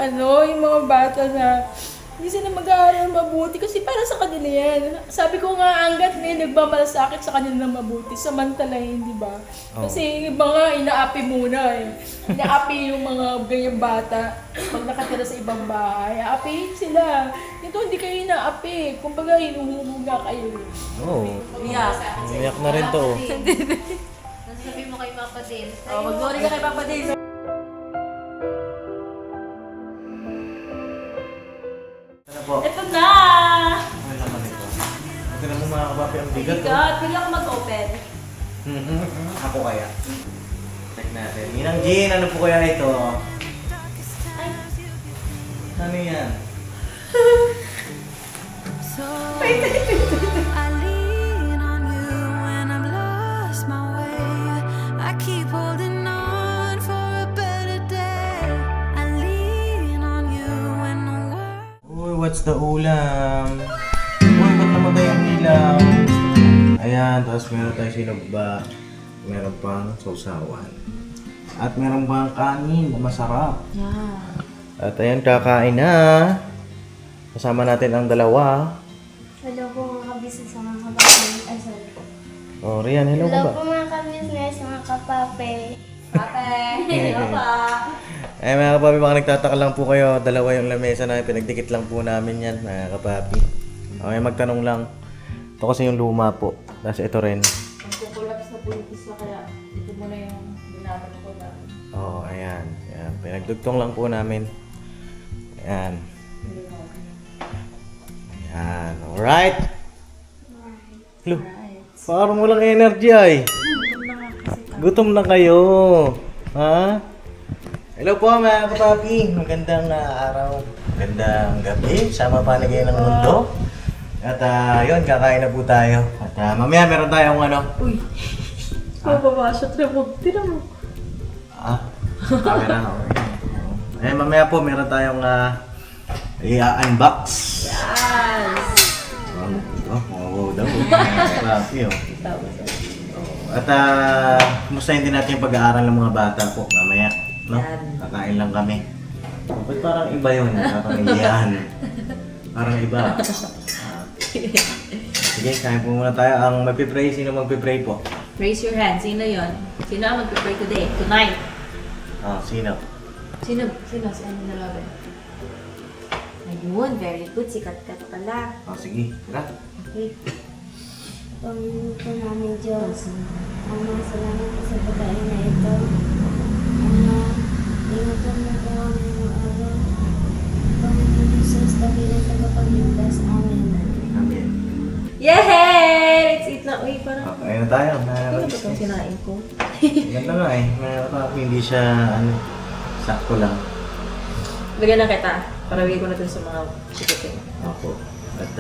yung mga bata na hindi sila mag-aaral mabuti kasi para sa kanila yan. Sabi ko nga, hanggat may nagmamalasakit sa kanila na mabuti, samantalahin, di ba? Kasi iba nga, inaapi muna eh. Inaapi yung mga ganyang bata pag nakatira sa ibang bahay. Aapihin sila. Ito, hindi kayo inaapi. Kumbaga, hinuhuluga kayo. Oo. Umiyak na rin to. Sabi mo kay Papa Dale. Mag-sorry ka kay Papa Dale. Ano po? Ito na! Ano naman ito? Huwag na mo mga kapapi ang bigat to. God, bigla ko mag-open. Ako kaya. Check natin. Ninang Jean, ano po kaya ito? Ano yan? I lean on you when I've lost my way. I keep holding on for a better day. I lean on you when the world. Uy, what's the ulam? Uy, ba't namatay ang ilaw? Ayan, tapos meron tayong sinugba. Meron pang sausawan. At meron pang kanin na masarap. At ayan, kakain na. Kasama natin ang dalawa. Hello po mga kabisnes sa mga kapape. Ay, sorry po. Oh, Rian, hello ka ba? Hello po mga kabisnes, mga kapape. Pape! Hello pa! Eh mga kapapi, baka nagtataka lang po kayo. Dalawa yung lamesa na pinagdikit lang po namin yan, mga kapapi. Okay, magtanong lang. Ito kasi yung luma po. Tapos ito rin. Nagkukulaps na po yung isa kaya ito muna yung ginamit ko na. Oo, ayan. Ayan. Pinagdugtong lang po namin. Ayan. Ayan. Alright. Hello. Parang walang energy ay. Gutom na kayo. Ha? Hello po mga kapapi. Magandang araw. Magandang gabi. Sama panagay ng mundo. At yun, kakain na po tayo. At mamaya meron tayong ano. Uy! Mababasot na mo. Tira mo. Camera na. Eh, mamaya po meron tayong i-unbox. Yes! Wow daw. Kapapi oh. At kumustahin din natin yung pag-aaral ng mga bata po mamaya. No? Kakain lang kami. Ba't parang iba yun? Parang yan. Parang iba. Sige, kain po muna tayo. Ang magpipray, sino magpipray po? Raise your hand. Sino yon? Sino ang mag-pray today? Tonight? Sino? Sino? Si ano na labi? Ayun, very good. Si Kat pala. Sige, tira. Okay. Panginoon po namin Diyos, salamat po sa pagkain na ito. Ingatan mo po kami ng araw. Panginoon Jesus, dakilan sa kapagligtas. Amen. Amen. Yay! Let's eat na. Uy, parang... Ayun na tayo. Ano ba itong sinain ko? Ganda nga eh. Mga hindi siya sakto lang. Bigyan na kita. Para bigyan ko na dun sa mga chikiting. Opo. At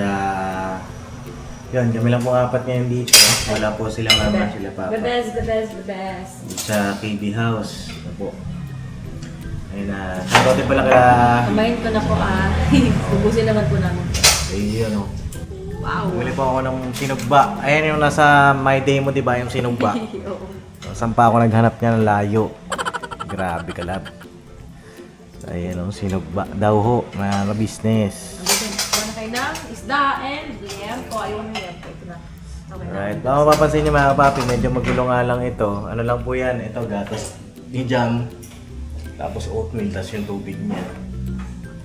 yun, kami lang po apat ngayon dito. Wala po sila mama, sila papa. The best, the best, the best. Sa KB House. Ito po. Ayun na. Shoutout din pala kaya... Kamayin ko na po Ubusin naman po namin. Ayun o. Wow! Bumili po ako ng sinugba. Ayan yung nasa My Day mo, di ba? Yung sinugba. Oo. Saan pa ako naghanap niya ng layo. Grabe kalab. Ayan ang sinugba daw ho, mga business. Ang ganda. Kuha na kayo ng isda and liempo. Ayaw na liempo. Ito na. Okay na. Alright, baka mapapansin niyo mga kapapi, medyo magulo nga lang ito. Ano lang po yan, ito gatas ni jam. Tapos oatmeal, tapos yung tubig niya.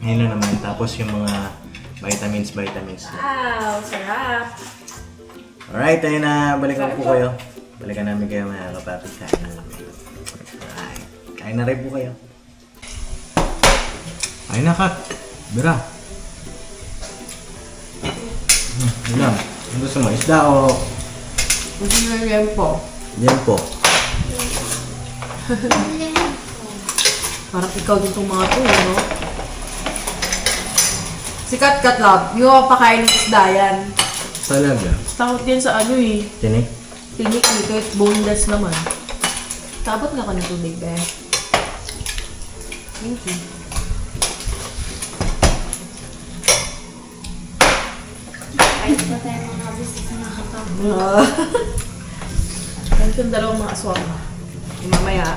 Ngayon na naman, tapos yung mga vitamins. Wow! Sarap! Alright, ayun na, balikan po kayo. Balikan namin kayo mga kapapi. Kain na lang kayo. Alright, kain na rin po kayo. Kain na, Kat. Bira. Ano lang? Ano gusto mo? Isda o... Gusto nyo yung liempo? Yan po. Parang ikaw din itong mga to, no? Si Kat Love, yung pakain ng isda yan. Talaga? Takot yan sa ano eh. Tinik? Tinik eh, kahit boneless naman. Tapos nga ka ng tubig, be. Thank you. Ayos pa tayo mga kabisnes sa mga kapape. Ganito yung dalawang mga aswang. Yung mamaya.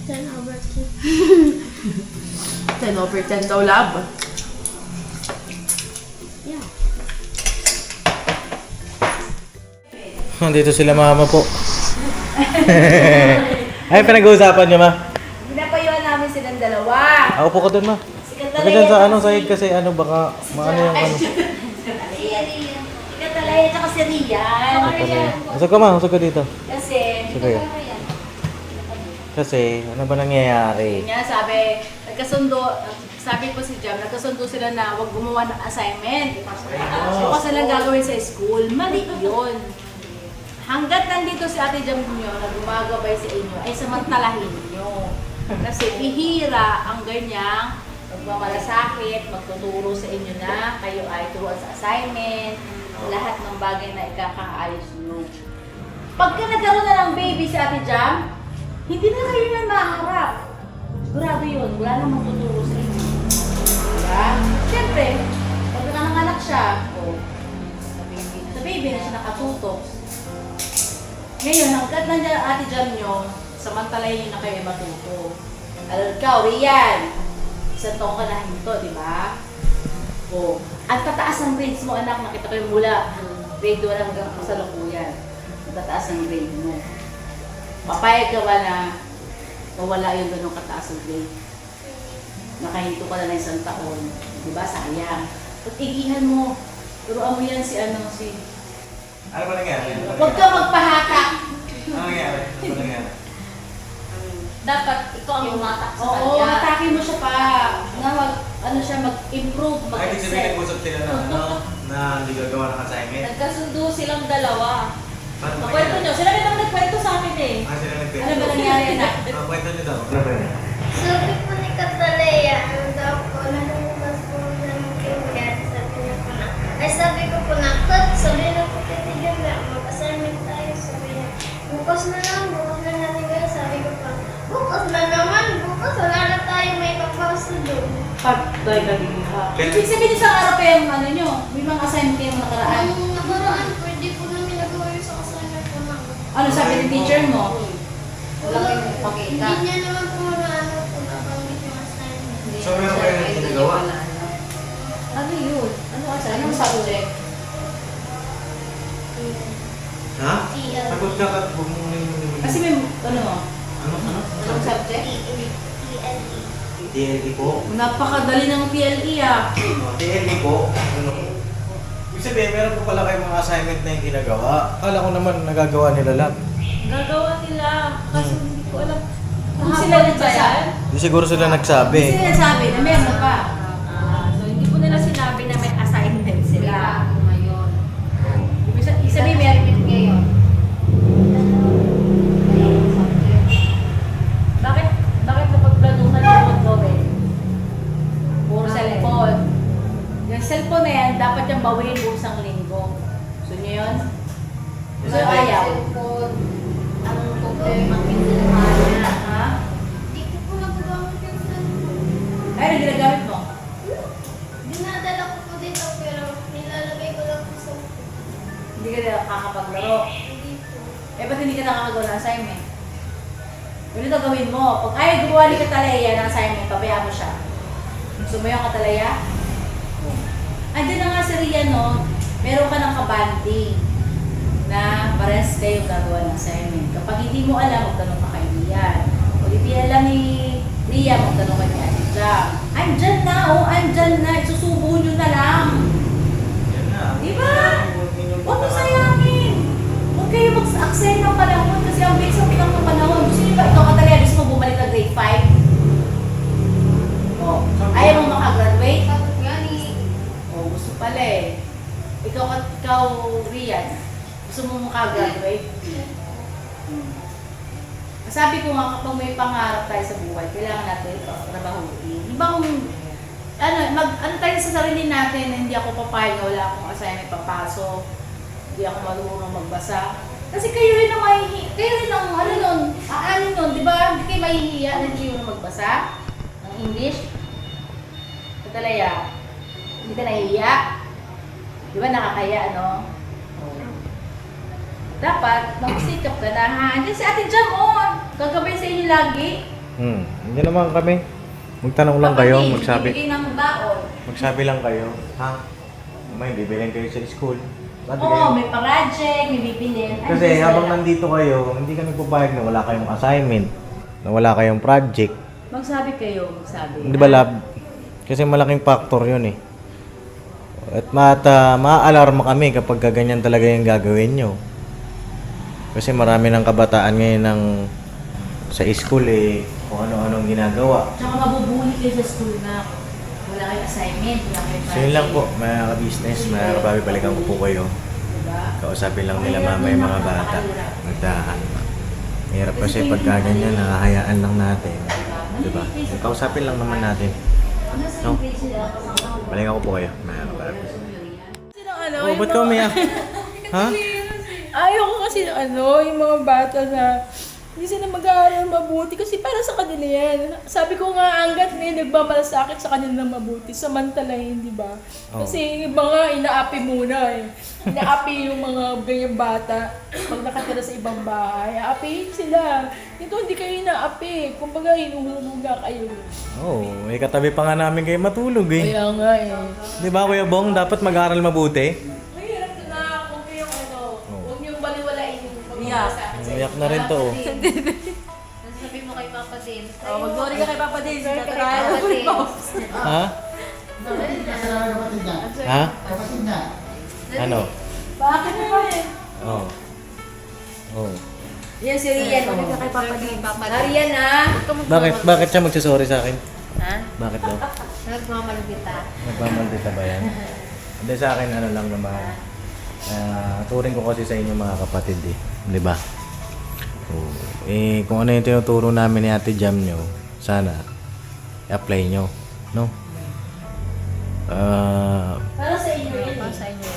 10 over 10. 10 over 10 daw, lab. Yeah. Dito sila mama po. Ay, pinag-uusapan niyo, ma? Pinapayuan namin silang dalawa. Ako po ko dun, ma. Si Huwag Katalaya. dyan sa ano, sahig kasi ano, baka maano yung ano. Si Katalaya tsaka si Rian. Usog ka, ma. Usog ka dito. Kasi, Usog kayo. Kasi, ano ba nangyayari? yun nga, sabi ko si Jam, nagkasundo sila na huwag gumawa ng assignment. Bukas na lang gagawin sa school. Mali yun. Hanggat nandito si Ate Jam nyo na gumagabay sa inyo, ay samantalahin nyo. Kasi bihira ang ganyang magmamalasakit, magtuturo sa inyo na kayo ay turuan sa assignment, lahat ng bagay na ikakaayos nyo. Pagka nagkaroon na ng baby si Ate Jam, hindi na kayo na maharap. Sigurado yun, wala namang tuturo sa inyo. Diba? Siyempre, pag nanganganak siya, sa baby na siya nakatutok. Ngayon, hanggat nandiyan ang Ate Jam nyo, samantalayin nyo na kayo matuto. Alam ikaw, Rian, isang taong ka na hinto, di ba? O, at tataas ang grades mo, anak, nakita ko yung mula. Grade 1 hanggang sa lukuyan. Tataas ang grade mo. Papayag ka ba na mawala yung ganong kataas ang grade? Nakahinto ka na ng isang taon. Di ba? Sayang. Pag-igihan mo. Turuan mo yan si Ano ba nangyari? Huwag ka magpahakak. Ano nangyari? Ano nangyari? Dapat ikaw ang umatak sa Oo, kanya. atake mo siya pa. Na mag-improve, mag-excel. nag-usap sila na ano, na hindi gagawa ng assignment? Nagkasundo silang dalawa. Paano Nakwento nyo. Sila rin naman nagkwento sa akin eh. Sila nagkwento? Ano ba nangyari na? Kwento nyo daw. Ano ba yun? Sabi po ni Katalaya, ano daw po, nalabas po ng kaibigan, sabi niya po na, ay sabi ko po na, Kat, sabi na po kaibigan na, mag-assignment tayo, sabi niya, bukas na natin gano'n, sabi ko po, bukas na naman, bukas, wala na tayo may papauso doon. Patay ka din ha. Ibig sabihin sa araw pa yung ano nyo, may mga assignment kayong nakaraan. Ang nakaraan, pwede po namin nagawa yung sa assignment po namin. Ano sabi ng teacher mo? Wala kayong pakita. Hindi niya naman po ano po nabanggit yung assignment. So, meron kayo na ginagawa? Ano yun? Ano assignment? Anong subject? Ha? TL. Sagot ka kat, huwag mo yung... Kasi may, ano, Ano? anong subject? TLE. TLE po. Napakadali ng PLE ah. TLE po. Ano? Ibig sabihin, meron po pala kayong mga assignment na yung ginagawa. Akala ko naman nagagawa nila lang. Gagawa nila. Kasi hindi ko alam. Kung Kahapon sila ba nagsasabi? Di siguro sila nagsabi. Hindi sila nagsabi na meron pa. So, hindi po nila sinabi na may assignment sila ngayon. Ibig sabihin meron. ngayon. Bakit napagplanuhan mo mag-gawin? Puro cellphone. Yung cellphone na yan, dapat yung bawiin mo isang linggo. Gusto niyo yun? Gusto niyo ayaw? Ang problema niya. Ha? Hindi ko po nagagamit yung cellphone. Ay, ginagamit mo? Dinadala ko po dito pero nilalagay ko lang po sa Hindi ka na nakakapaglaro. hindi po. Eh, ba't hindi ka nakakagawa ng assignment? Ganito gawin mo. Pag ayaw gumawa ni Katalaya ng assignment, pabayaan mo siya. Gusto mo yung Katalaya? Andiyan na nga si Rian, no? Meron ka ng kabanding na parehas kayong gagawa ng assignment. Kapag hindi mo alam, magtanong ka kay Rian. O di alam ni Rian, magtanong ka ni Ate Jam. Andyan na, oh, andyan na. Isusubo nyo na lang. Yan na. Di ba? Huwag mo sayangin. Huwag kayo mag-accent ng panahon kasi ang bilis ng panahon. Gusto niyo ba ikaw Katalaya, gusto mo bumalik na grade 5? Oh, ayaw mo makagraduate? Sagot nga ni Oh, gusto pala eh. Ikaw Rian, gusto mo makagraduate? Sabi ko nga, kapag may pangarap tayo sa buhay, kailangan natin trabahuin. Di ba kung, ano tayo sa sarili natin, na hindi ako papayag, wala akong assignment papasok, hindi ako marunong magbasa. Kasi kayo rin ang kayo rin ang nun, di ba? Hindi kayo mahihiya na hindi marunong magbasa ng English. Katalaya, hindi ka nahihiya. Di ba nakakaya, ano? Dapat, magsikap ka na ha. Andiyan si Ate Jam, oh. Gagabay sa inyo lagi. Hindi naman kami. Magtanong lang kayo, magsabi. Bibigay ng baon. Magsabi lang kayo. Ha? May bibilin kayo sa school. Sabi Oo, kayo. may project, may bibilin. Kasi habang nandito kayo, hindi kami papayag na wala kayong assignment, na wala kayong project. Magsabi kayo, magsabi. Di ba, lab? Kasi malaking factor yun eh. At ma-alarma kami kapag ganyan talaga yung gagawin nyo. Kasi marami ng kabataan ngayon ng sa school eh, kung ano-anong ginagawa. Tsaka mabubuli kayo sa school na wala kayong assignment, wala kayong So yun lang po, mga ka-business, mga kababi, balikan ko po kayo. Diba? Kausapin lang nila mama yung mga bata. Nagdaan. Mahirap kasi pagka ganyan, nakahayaan lang natin. Diba? Kausapin lang naman natin. No? Balikan ko po kayo, mga kababi. Kasi ng ano, Oh, yung ba't ka mga- umiyak? Ha? Ayoko kasi ng ano, yung mga bata na hindi sila mag-aaral mabuti kasi para sa kanila yan. Sabi ko nga, hanggat may nagmamalasakit sa kanila ng mabuti, samantalahin, di ba? Oh. Kasi yung iba nga, inaapi muna eh. Inaapi yung mga ganyang bata pag nakatira sa ibang bahay. Aapihin sila. Ito, hindi kayo inaapi. Kumbaga, hinuhuluga kayo. Oo, may katabi pa nga namin kayo matulog eh. Kaya nga eh. Di ba, Kuya Bong, dapat mag-aral mabuti? Mahirap na, huwag yung ano, huwag niyong baliwalain yung Yeah. pagmamalasakit sa Umiyak na rin to. Oh. Sabi mo kay Papa din. Oh, mag-sorry ka kay Papa Din. Sorry ka kay Tatry Papa mo. din. Ha? Ha? Ano? Bakit pa eh? Oh. Oh. Yan si Rian, bakit ka kay Papa Din? Rian ah! Bakit siya magsasorry sa akin? Ha? Bakit daw? Nagmamahal kita. Nagmamaldita ba yan? Hindi, sa akin ano lang naman. Turing ko kasi sa inyo mga kapatid eh. Di ba? Oh. Eh, kung ano yung tinuturo namin ni Ate Jam nyo, sana i-apply nyo. No? Para sa inyo yan Para eh. sa inyo.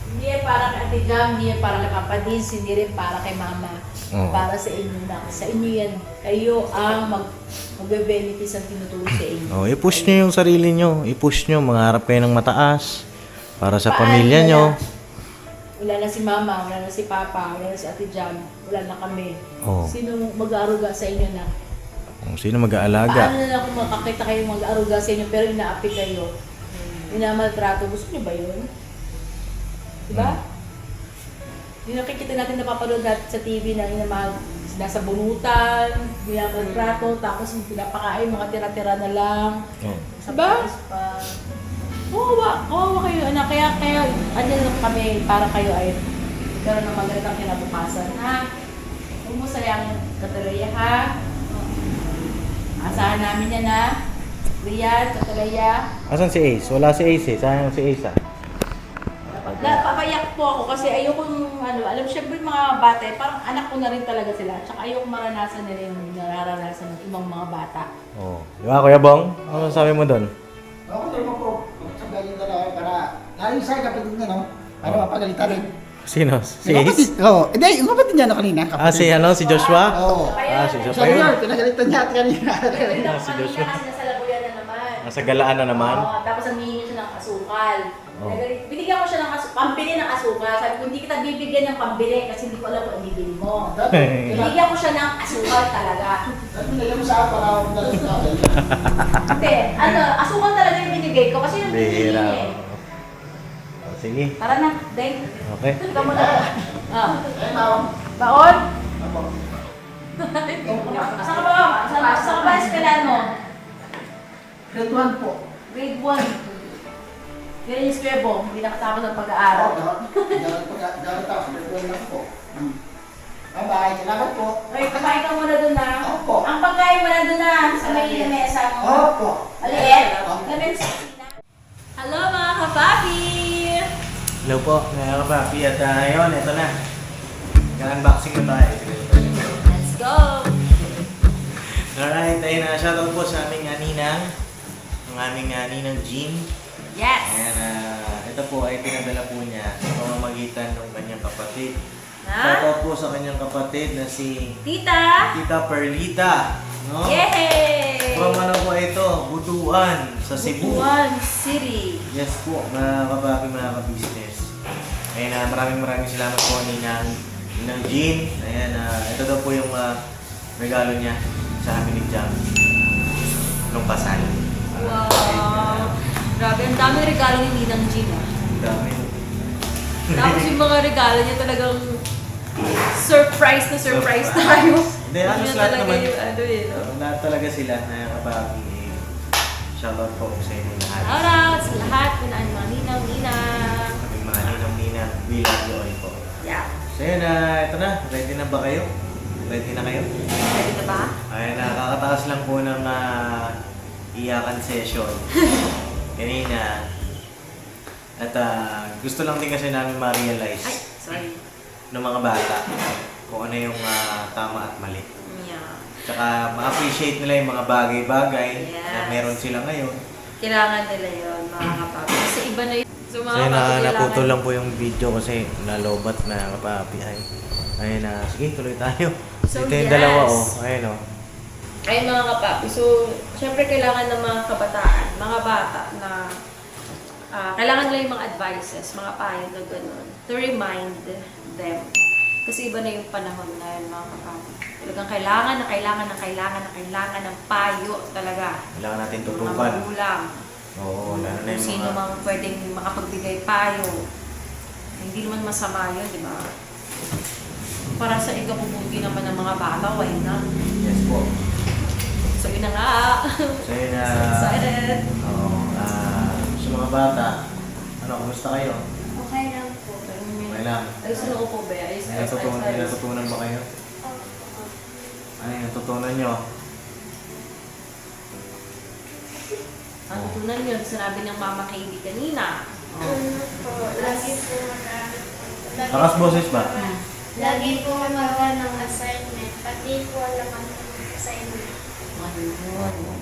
Hindi yan para kay Ate Jam, hindi yan para kay Papa Din, hindi rin para kay Mama. Oo. Para sa inyo lang. Sa inyo yan. Kayo ang magbe-benefit sa tinuturo sa inyo. Oh, i-push nyo yung sarili nyo. I-push nyo, mangarap kayo ng mataas. Para sa Paano pamilya wala? nyo. Wala na si Mama, wala na si Papa, wala na si Ate Jam, wala na kami. Oh. Sino mag-aaruga sa inyo na? Kung sino mag-aalaga. Paano na lang kung makakita kayo mag-aaruga sa inyo pero inaapi kayo? Minamaltrato, gusto niyo ba yun? Diba? Yung nakikita natin, napapanood natin sa TV na nasa bunutan, minamaltrato, tapos pinapakain, mga tira-tira na lang. Oh. Sa Diba? Paris pa. Oo, kayo, anak. Kaya, andyan lang kami para kayo ay pero ng magandang kinabukasan, ha? Huwag mo sayang Katalaya, ha? Asahan namin yan, ha? Rian, Katalaya. Asan si Ace? Wala si Ace eh. Sayang si Ace ah. Papayak po ako kasi ayoko alam syempre yung mga bata, parang anak ko na rin talaga sila. Tsaka ayoko maranasan nila yung nararanasan ng ibang mga bata. Oh. Di ba, Kuya Bong? Ano sabi mo doon? Ako naman po, sabihin na lang para, lalo sa kapatid niya, no? Para mapagalitan rin. Sino? Si Yung Ace? kapatid, oo. Hindi, yung kapatid niya na kanina. Ah, si ano? Si Joshua? Oo. Ah, si Sa Joshua yun, yun. pinagalitan niya at kanina. Ah, si Joshua. Kasi nasa labuyan na naman. Nasa galaan na naman. Oo, tapos nangihingi siya ng asukal. Oh. Binigyan ko siya ng pambili ng asukal. Sabi ko, hindi kita bibigyan ng pambili kasi hindi ko alam kung ang bibili mo. Binigyan ko siya ng asukal talaga. Sabi nila mo sa akin para ako dalas na ako. Hindi, asukal talaga yung binigay ko kasi yung Bihira. binigay eh. Oh, sige. Tara na, Deng. Okay. Ikaw mo na. Ah. Eh, ma'am. Baon? Ako. Saan ka ba? Saan ka ba eskwelahan mo? Grade 1 po. Grade 1. Yan yung eskwebo, hindi nakatapos ng Oo, pag-aaral. dapat ako. Grade 1 lang po. Bye-bye. Salamat po. Okay, kumain ka muna dun na. Opo. Ang pagkain mo na dun na sa may mesa mo. Opo. Maliit. Lemon sixteen. Hello mga kapapi! Hello po, mga kapapi. At yun, ito na. Nag-unboxing na tayo. Let's go! Alright, ayun na. Shoutout po sa aming ninang. Ang aming ninang Jean. Yes! Ayan, ito po ay pinadala po niya sa pamamagitan ng kanyang kapatid. Na? Shoutout po sa kanyang kapatid na si Tita! Tita Perlita. No? Yay! From ano po ito? Butuan sa Cebu. Butuan City. Yes po, mga kapapi, mga ka-business. Ayan, maraming salamat po Ninang Jean. Ayan, ito daw po yung regalo niya sa amin ni Jam nung kasal. Wow! Grabe, ang dami regalo ni Ninang Jean ah. Ang dami. Tapos yung mga regalo niya talagang surprise na surprise tayo. Hindi, halos Yun lahat talaga naman. yung ano eh, no? Lahat talaga sila na kabagi. Shoutout po sa inyo lahat. Shoutout sa lahat, pinaan mga ninang-ninang. Kaming mga ninang-ninang, we love you all po. Yeah. So yun, ito na. Ready na ba kayo? Ready na kayo? Ready na ba? Ay, nakakataas lang po ng iyakan session. Kanina. At gusto lang din kasi namin ma-realize Ay, sorry. ng mga bata kung ano yung tama at mali. Yeah. Tsaka ma-appreciate nila yung mga bagay-bagay na Yes. meron sila ngayon. Kailangan nila yun, mga kapapi. Kasi iba na yun. So, mga So yun, kapapi, naputol lang po yung video kasi nalobat na kapapi. Ayun na, sige tuloy tayo. So, Ito yung yes. dalawa ayun Ayun mga kapapi. So, syempre kailangan ng mga kabataan, mga bata na kailangan nila yung mga advices, mga payo na gano'n, to remind them. Kasi iba na yung panahon na yun, mga kapapi. Talagang kailangan ng payo talaga. Kailangan natin Mga tutukan. magulang. Oo, lalo na Kung yung sino mga... mang pwedeng makapagbigay payo. Hindi naman masama yun, di ba? Para sa ikabubuti naman ng mga bata, why not? Yes po. So, yun na nga. So yun na... So excited. Sa mga bata, kumusta kayo? Okay lang po. Okay lang. Ayos na upo ba? Ayos May natutunan ba kayo? Ano yung natutunan nyo? Ang tutunan yun, sinabi ng mama kay Ivy kanina. Ano po, lagi po Takas boses ba? lagi po magawa ng assignment, pati po laman ng assignment.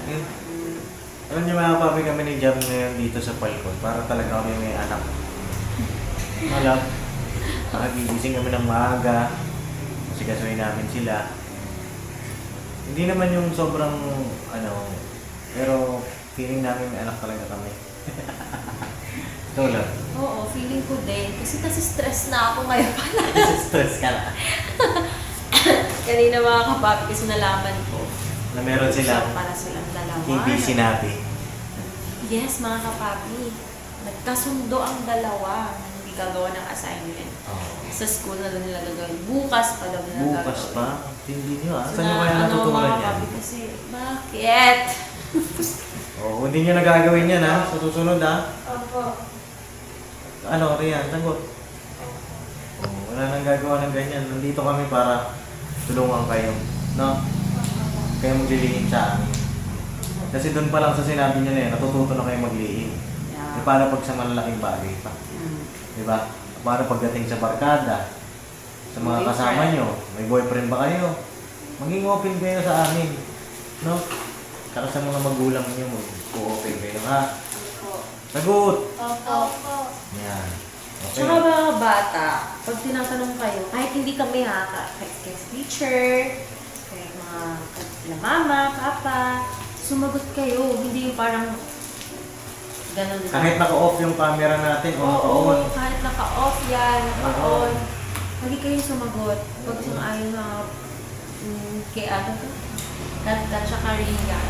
Ayun. Alam niyo mga papi kami ni Jam ngayon dito sa Falcon para talaga kami may anak. Alam. Nagigising kami ng maaga. Kasi kasuhin namin sila. Hindi naman yung sobrang pero feeling namin may anak talaga kami. Ito lang. Oo, feeling ko din. Kasi stress na ako ngayon pala. Stress ka na. Kanina mga kapapi kasi nalaman ko. Na meron sila. Para silang dalawa. Hindi sinabi. Yes, mga kapapi. Nagkasundo ang dalawa na hindi gagawa ng assignment. Sa school na doon nila gagawin. Bukas pa daw nila Bukas gagawin. pa? Hindi nyo ah. So, Saan nyo kaya natutunan mga yan? kapapi kasi, bakit? Oo, hindi nyo nagagawin yan ha. Sa susunod ha. Opo. Ano, Rian, sagot. Wala nang gagawa ng ganyan. Nandito kami para tulungan kayo. No? Kayo maglilihim sa amin. Kasi doon pa lang sa sinabi niya na yan, natututo na kayo maglihim. E paano pag sa malalaking bagay pa? Diba? Paano pagdating sa barkada? Sa mga kasama nyo? May boyfriend ba kayo? Maging open kayo sa amin. No? Saka sa mga magulang nyo, mag-open kayo ha? Sagot! Opo. Yan. Okay. Tsaka mga bata, pag tinatanong kayo, kahit hindi kami kahit teacher, kahit mga mama, papa, sumagot kayo. Hindi yung parang ganun lang. Kahit naka-off yung camera natin o naka-on. Oo, kahit naka-off yan, naka-on. Lagi kayong sumagot. Pag sumaayon na kay ano to? Ganda tsaka Ria.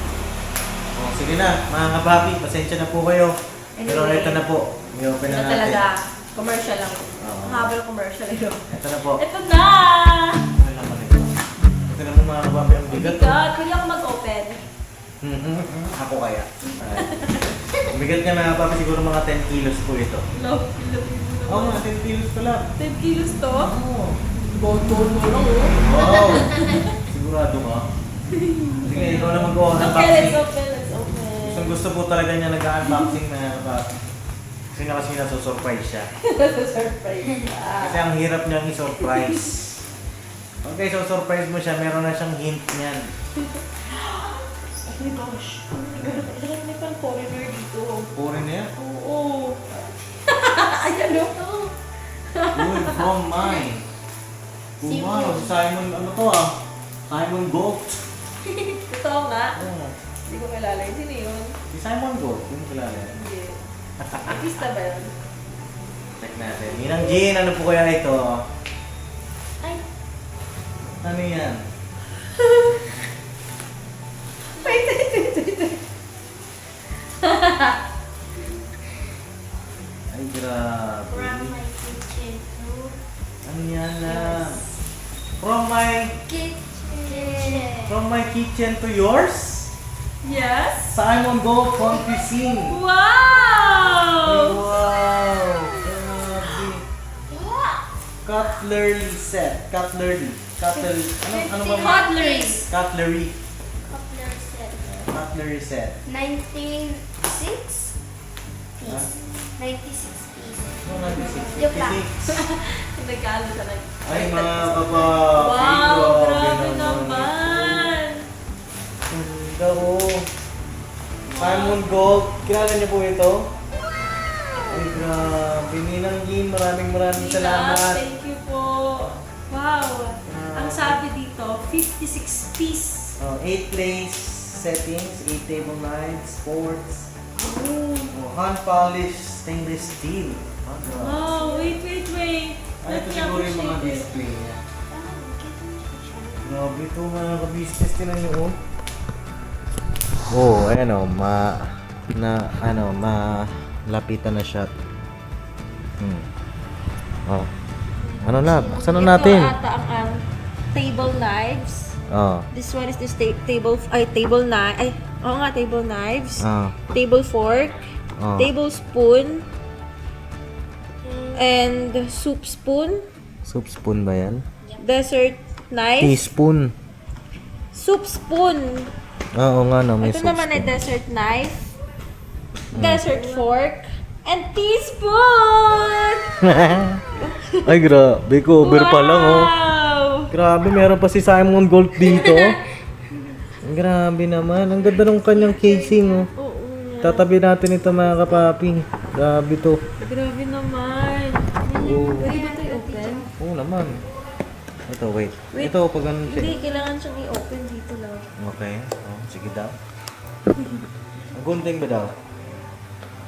Oh, sige na, mga kapapi, pasensya na po kayo. Pero Anyway, ito na po, i-open na Ito natin. talaga, commercial lang. Oo. Habang commercial yun. Ito na po. Ito na! Ano naman ito? Ito na po mga kapapi, ang bigat. God, pwede ako mag-open. Ako kaya. Ang bigat niya mga kapapi, siguro mga 10 kilos po ito. Love. Oo, mga 10 kilos pa lang. 10 kilos to? Oo. Boto mo lang oh. Wow! Sigurado ka? Sige, ikaw na mag-unboxing. Okay, let's open. Gusto po talaga niya nag-unboxing na kapapi. Kasi na kasi nasusurprise siya. Surprise. Kasi ang hirap niyang i-surprise. Okay, so surprise mo siya, meron na siyang hint niyan. Oh my gosh. Lahat may pang foreigner dito. Puri na yan. Oo. Ayan o. Uy, from mine. Wow, si Simon, ano to ah? Simon Gold. Totoo nga. Oo. Hindi ko kilala yun. Sino yun? Si Simon Gold, yung kilala yan. Hindi. Artista ba yun? Check natin. Ninang Jean, ano po kaya ito? Ay. Ano yan? Ay, grabe. From my kitchen to Ano yan na? From my kitchen to yours? Yes. Simon Gold from Cuisine. Wow! Wow! Grabe. Cutlery set. Cutlery. Ano ba? Cutleries. Cutlery. Coupler set. Cutlery set. 96 Ha? piece. 96 piece. Oh, 96. Joke lang. 56. Nagkalo talaga. Ay, mga papa. Wow, grabe naman. Ganda oh. Simon Gold. Kilala niyo po ito? Ay, grabe. Ninang Jean, maraming salamat. Thank you po. Wow. Ang sabi dito, 56 piece. 8 place settings, 8 table knives, sports, hand polished stainless steel. Ah, grabe. Wow, wait. Ay, ito siguro yung mga display niya. Grabe ito mga ka-business, tinan niyo oh. Oh, ayan oh, malapitan na siya. Oh. Ano na, buksan na natin. Ito ata ang table knives. Oh. This one is this table knife. Table knives. Ah. Table fork. Oh. Tablespoon. And soup spoon. Soup spoon ba yan? Dessert knife. Teaspoon. Soup spoon. Oo nga no, may Ito soup naman ay spoon. dessert knife. Dessert fork. And teaspoon! Ay, grabe. Cover pa lang oh. Wow! Grabe, meron pa si Simon Gold dito. Grabe naman. Ang ganda ng kanyang casing, oh. Tatabi natin ito, mga kapapi. Grabe to. Grabe naman. Oo. Pwede ba ito i-open? Oo naman. Ito, wait. Ito, pag ganun siya. Hindi, kailangan siyang i-open dito lang. Okay. Oh, sige daw. Ang gunting ba daw?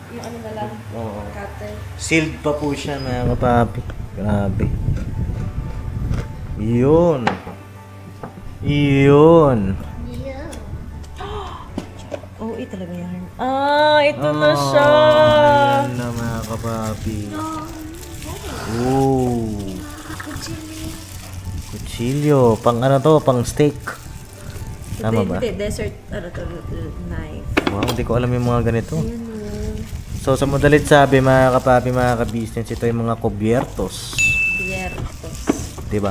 Yung ano na lang, Oo. cutter. Sealed pa po siya, mga kapapi. Grabe. Yun. Yeah. Oh, talaga yan. Ah, ito na Oh, siya. Ayan na, mga kapapi. Oh. Kutsilyo. Pang ano to? Pang steak. Tama ba? Hindi, dessert, knife. Wow, hindi ko alam yung mga ganito. Ayan o. So, sa madalit sabi, mga kapapi, mga ka-business, ito yung mga kubiertos. Biertos. Diba?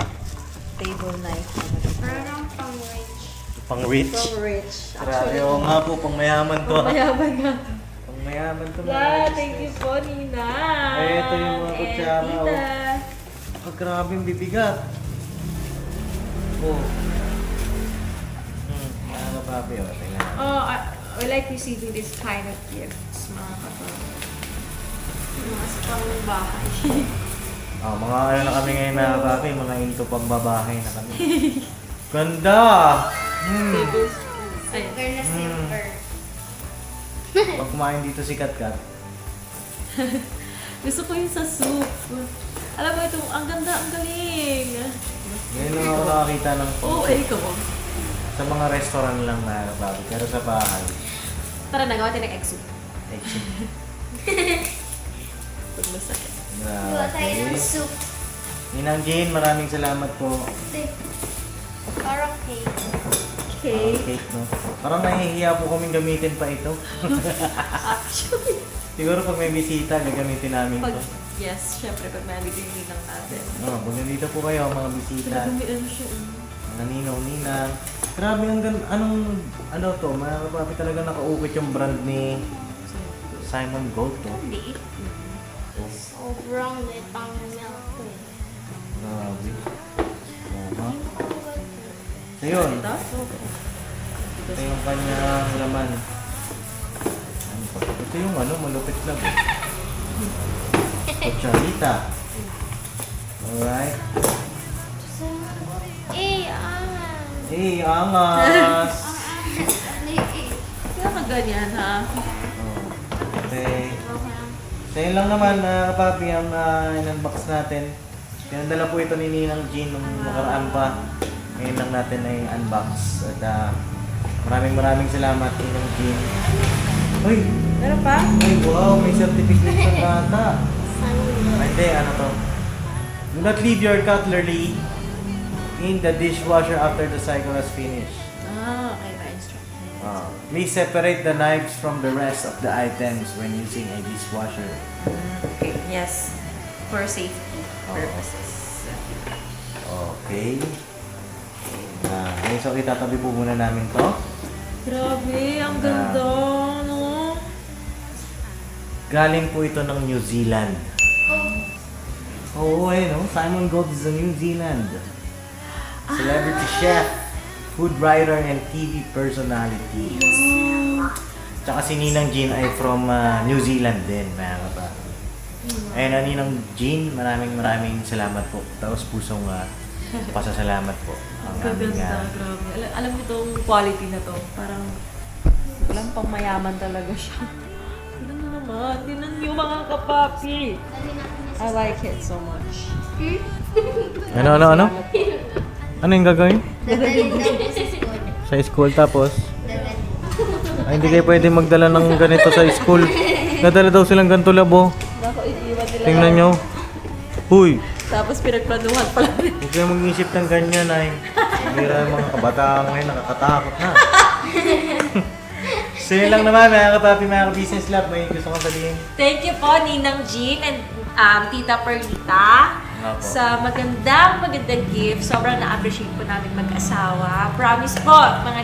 Table knife. Parang pang-rich. Pang rich. So rich. Grabe, oo nga po, pang mayaman to. Mayaman nga. Pang mayaman to, mga Yeah, business. thank you po, Nina. Ay, ito yung mga kutsara, And oh. Tita. Ah, grabe, yung bibigat. Oh. Mga kapapi, oh. Tingnan natin. Oh, I like receiving this kind of gifts, mga kapatid. Mga sa pangbahay. Oh, mga ano na kami ngayon, mga kapapi, mga into pangbabahay na kami. Ganda! Silver na silver. Pag kumain dito si Katkat, Gusto ko yung sa soup. Alam mo ito, ang ganda, ang galing. ngayon lang ako nakakita ng Oh, ikaw mo. sa mga restaurant lang, mga kapapi. Pero sa bahay, Tara, nagawa tayo ng egg soup. exit. Pag masakit. Gawa tayo ng Grabe. soup. Ninang Jane, maraming salamat po. Parang cake. Ah, cake, no? Parang nahihiya po kaming gamitin pa ito. Actually. Siguro pag may bisita, gagamitin namin Pag, ito. yes, syempre, pag nandito yung ninang natin. Oh, kung nandito po kayo, mga bisita, Talagang may ano siya. mga ninong-ninang. Grabe, ano to, mga kapapi talaga nakaukit yung brand ni Simon Gold, to. Liit. Sobrang litang milk ko eh. Grabe. Aha. So yun, ito yung kanyang laman. Ano pa? Ito yung malupit lang. Kutsarita. Alright. Eh, angas! Kaya ka ganyan, ha? Oh, okay. So yun lang naman, kapapi, ang in-unbox natin. Pinadala po ito ni Ninang Jean nung nakaraan pa. Ngayon lang natin ay unbox. At Maraming salamat, Ninong Jean. Uy! Meron pa? Ay, wow! May certification ata. Ay, hindi. Ano to? Do not leave your cutlery in the dishwasher after the cycle has finished. Okay, ma-instruct. Please separate the knives from the rest of the items when using a dishwasher. Okay, yes. For safety purposes. Okay. Okay, so itatabi po muna namin to. Grabe, ang ganda, no? Galing po ito ng New Zealand. Oo, no? Simon Gold is a New Zealand. Celebrity chef, food writer, and TV personality. Tsaka si Ninang Jean ay from New Zealand din, mga kapatid. Ayun, Ninang Jean, maraming salamat po. Taos pusong pasasalamat po. Ang aming grabe. Alam mo itong quality na to, parang walang pang mayaman talaga siya. Tignan mo naman, tignan niyo mga kapapi. I like it so much. Ano? Ano yung gagawin? Dadalhin daw po sa school. Sa school tapos? Dadalhin. Ay, hindi kayo pwede magdala ng ganito sa school. Nadala daw silang ganito labo. Naku, iiwan nila. Tingnan nyo. Huy! Tapos pinagplanuhan pala rin. Huwag kayo mag-isip ng ganyan ay. Mira yung mga kabataan ngayon, nakakatakot na. So yun lang naman, mga kapapi, mga business lab. May gusto kong sabihin. Thank you po, Ninang Jean and Tita Perlita. Nga po. Sa magandang gift. Sobrang na-appreciate po namin mag-asawa. Promise po, mga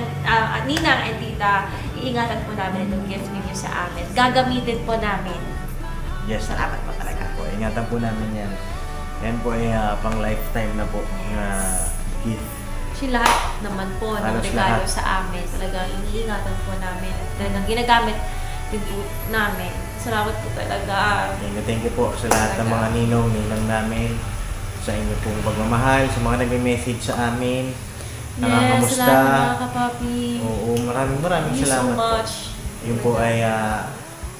Ninang and Tita, iingatan po namin itong gift ninyo sa amin. Gagamitin po namin. Yes, salamat po talaga po. Ingatan po namin yan. Yan po ay pang lifetime na po gift. Kasi lahat naman po ng Halos regalo lahat. sa amin. Talagang iniingatan po namin. At talagang ginagamit din po namin. Salamat po talaga. Thank you po sa lahat ng mga ninong namin. Sa inyo pong pagmamahal, sa mga nagme-message sa amin. Yes, Nakakamusta. salamat mga kapapi. Oo, maraming Thank you so salamat po. much. Yun po ay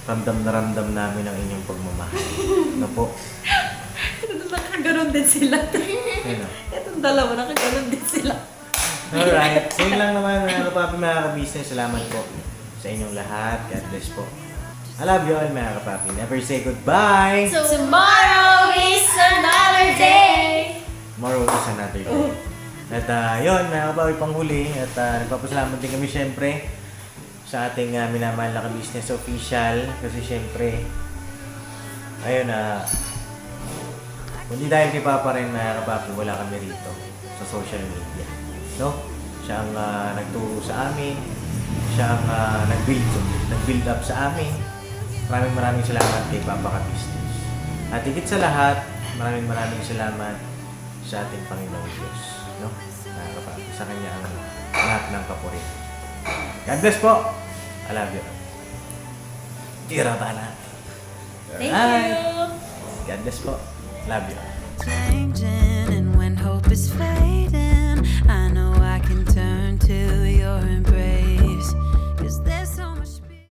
ramdam na ramdam namin ang inyong pagmamahal. Ano po? Nakaganon din sila. Ano? Itong dalawa, nakaganon din sila. Alright. So yun lang naman mga kapapi, mga ka-business. Salamat po sa inyong lahat. God bless po. I love you all mga kapapi. Never say goodbye. So tomorrow is another day. Tomorrow is another day. At yun, mga kapapi, panghuli. At nagpapasalamat din kami syempre sa ating minamahal na ka-business official. Kasi syempre, ayun kundi dahil kay Papa rin mga kapapi, wala kami rito sa social media. No? Siya ang nagturo sa amin. Siya ang nag-build up sa amin. Maraming salamat kay Papa Ka-Business. At higit sa lahat, maraming salamat sa ating Panginoong Diyos. No? Mga kapapi, sa Kanya ang lahat ng kapuri. God bless po! I love you. Tira tanan. Thank you. God bless po. Love you. Changing, and when hope is fading.